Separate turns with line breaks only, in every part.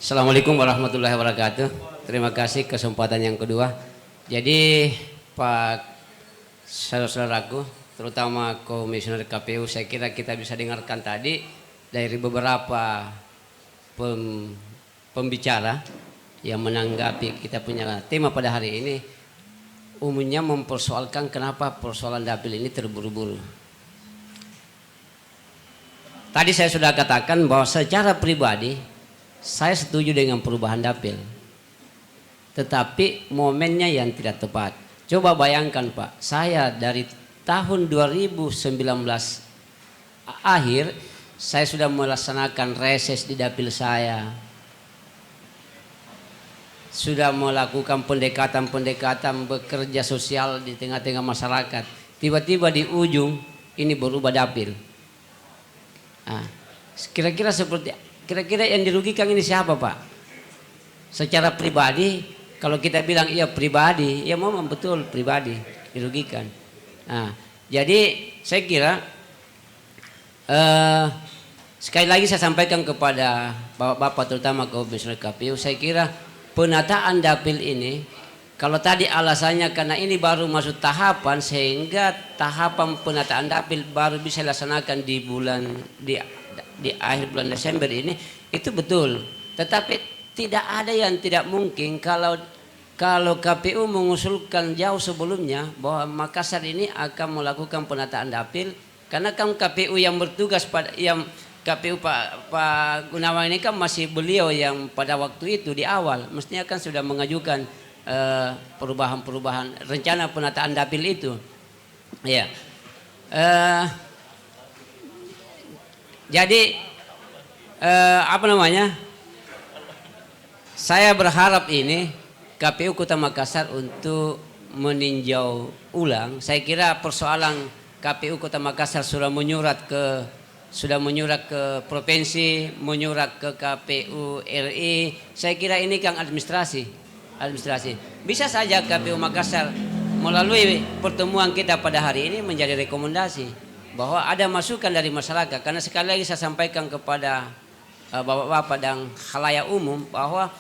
Assalamualaikum warahmatullahi wabarakatuh. Terima kasih kesempatan yang kedua. Jadi Pak saudara-saudaraku, terutama Komisioner KPU, saya kira kita bisa dengarkan tadi dari beberapa pembicara yang menanggapi kita punya tema pada hari ini, umumnya mempersoalkan kenapa persoalan dapil ini terburu-buru. Tadi saya sudah katakan bahwa secara pribadi saya setuju dengan perubahan dapil, tetapi momennya yang tidak tepat. Coba bayangkan Pak, saya dari tahun 2019 akhir saya sudah melaksanakan reses di dapil saya, sudah melakukan pendekatan-pendekatan bekerja sosial di tengah-tengah masyarakat. Tiba-tiba di ujung ini berubah dapil. Nah, kira-kira yang dirugikan ini siapa Pak? Secara pribadi, kalau kita bilang iya pribadi, ya memang betul pribadi dirugikan. Nah, jadi saya kira sekali lagi saya sampaikan kepada bapak-bapak terutama Komisioner KPU, saya kira penataan dapil ini, kalau tadi alasannya karena ini baru masuk tahapan sehingga tahapan penataan dapil baru bisa dilaksanakan di akhir bulan Desember ini, itu betul. Tetapi tidak ada yang tidak mungkin kalau KPU mengusulkan jauh sebelumnya bahwa Makassar ini akan melakukan penataan dapil, karena kan KPU yang bertugas KPU Pak Gunawan ini kan masih beliau yang pada waktu itu di awal mestinya kan sudah mengajukan perubahan-perubahan rencana penataan dapil itu. Ya. Jadi saya berharap ini KPU Kota Makassar untuk meninjau ulang. Saya kira persoalan KPU Kota Makassar sudah menyurat ke provinsi, menyurat ke KPU RI. Saya kira ini kan administrasi. Bisa saja KPU Makassar melalui pertemuan kita pada hari ini menjadi rekomendasi bahwa ada masukan dari masyarakat, karena sekali lagi saya sampaikan kepada bapak-bapak dan khalayak umum bahwa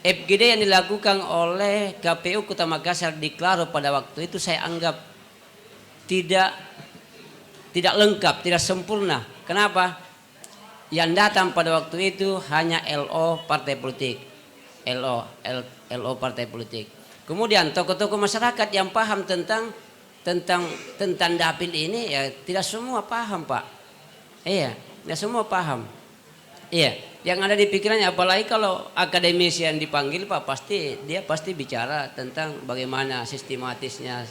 FGD yang dilakukan oleh KPU Kota Makassar di Klaro pada waktu itu saya anggap tidak lengkap, tidak sempurna. Kenapa? Yang datang pada waktu itu hanya LO partai politik, LO partai politik. Kemudian tokoh-tokoh masyarakat yang paham tentang dapil ini ya tidak semua paham Pak. Iya, tidak semua paham. Iya, yang ada di pikirannya, apalagi kalau akademisi yang dipanggil Pak, dia pasti bicara tentang bagaimana sistematisnya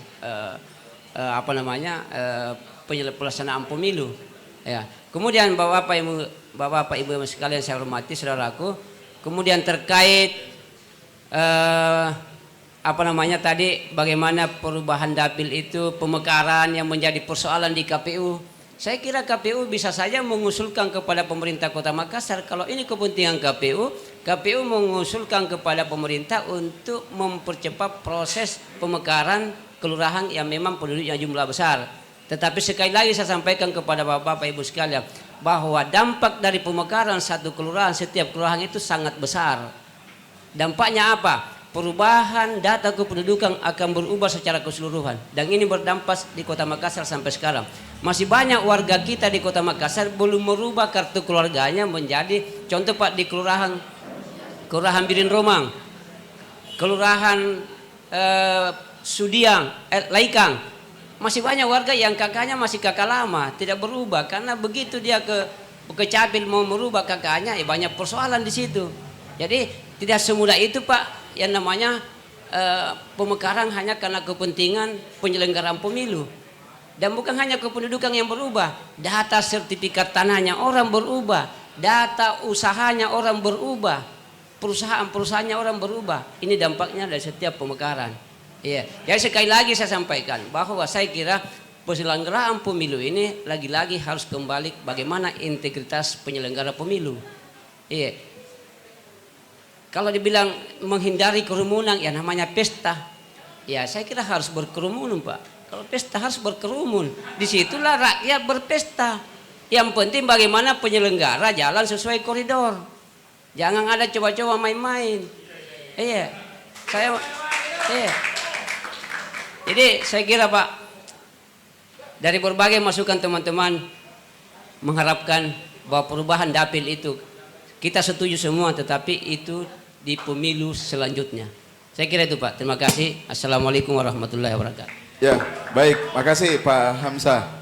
pelaksanaan pemilu. Ya. Kemudian Bapak Ibu sekalian saya hormati saudaraku, kemudian terkait tadi bagaimana perubahan dapil itu pemekaran yang menjadi persoalan di KPU. Saya kira KPU bisa saja mengusulkan kepada pemerintah Kota Makassar, kalau ini kepentingan KPU mengusulkan kepada pemerintah untuk mempercepat proses pemekaran kelurahan yang memang penduduknya jumlah besar. Tetapi sekali lagi saya sampaikan kepada Bapak Ibu sekalian bahwa dampak dari pemekaran satu kelurahan, setiap kelurahan itu sangat besar. Dampaknya apa? Perubahan data kependudukan akan berubah secara keseluruhan, dan ini berdampak di Kota Makassar sampai sekarang. Masih banyak warga kita di Kota Makassar belum merubah kartu keluarganya menjadi, contoh Pak, di kelurahan Birin Romang, kelurahan Sudiang, Laikang, masih banyak warga yang kakaknya masih kakak lama, tidak berubah, karena begitu dia ke Capil mau merubah kakaknya, ya banyak persoalan di situ. Jadi tidak semudah itu Pak, yang namanya pemekaran hanya karena kepentingan penyelenggaraan pemilu. Dan bukan hanya kependudukan yang berubah, data sertifikat tanahnya orang berubah, data usahanya orang berubah, perusahaannya orang berubah. Ini dampaknya dari setiap pemekaran. Iya. Jadi sekali lagi saya sampaikan bahwa saya kira penyelenggaraan pemilu ini lagi-lagi harus kembali bagaimana integritas penyelenggara pemilu. Iya. Kalau dibilang menghindari kerumunan, ya namanya pesta. Ya saya kira harus berkerumun Pak. Kalau pesta harus berkerumun. Disitulah rakyat berpesta. Yang penting bagaimana penyelenggara jalan sesuai koridor. Jangan ada coba-coba main-main. Iya. Iya. Jadi saya kira Pak, dari berbagai masukan teman-teman mengharapkan bahwa perubahan dapil itu kita setuju semua, tetapi itu di pemilu selanjutnya. Saya kira itu Pak. Terima kasih. Assalamualaikum warahmatullahi wabarakatuh.
Ya, baik. Makasih Pak Hamzah.